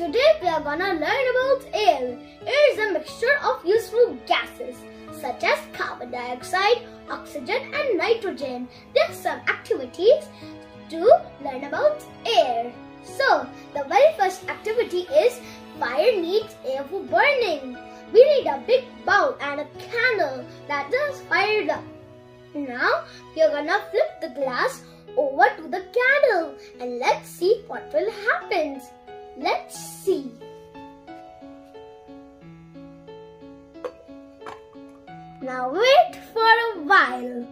Today we are gonna learn about air. Air is a mixture of useful gases such as carbon dioxide, oxygen and nitrogen. There are some activities to learn about air. So, the very first activity is fire needs air for burning. We need a big bowl and a candle that is fired up. Now, we are gonna flip the glass over to the candle and let's see what will happen. Let's see. Now wait for a while.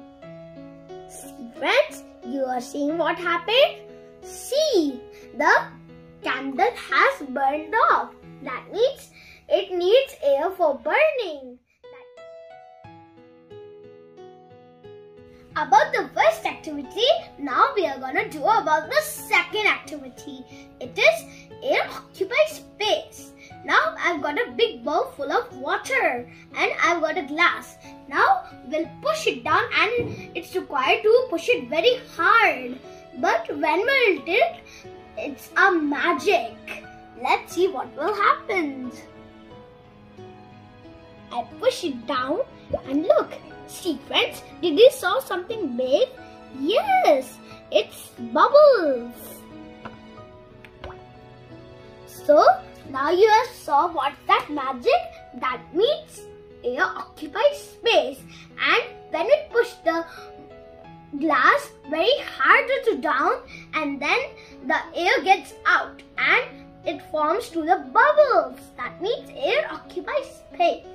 See friends, you are seeing what happened? See, the candle has burned off. That means it needs air for burning. About the first activity, now we are gonna do about the second activity. It is air occupies space. Now I've got a big bowl full of water and I've got a glass. Now we'll push it down and it's required to push it very hard. But when we'll tilt, it's a magic. Let's see what will happen. I push it down and look. See friends, did you saw something big? Yes, it's bubbles. So now you have saw what's that magic? That means air occupies space, and when we push the glass very hard to down, and then the air gets out and it forms to the bubbles. That means air occupies space.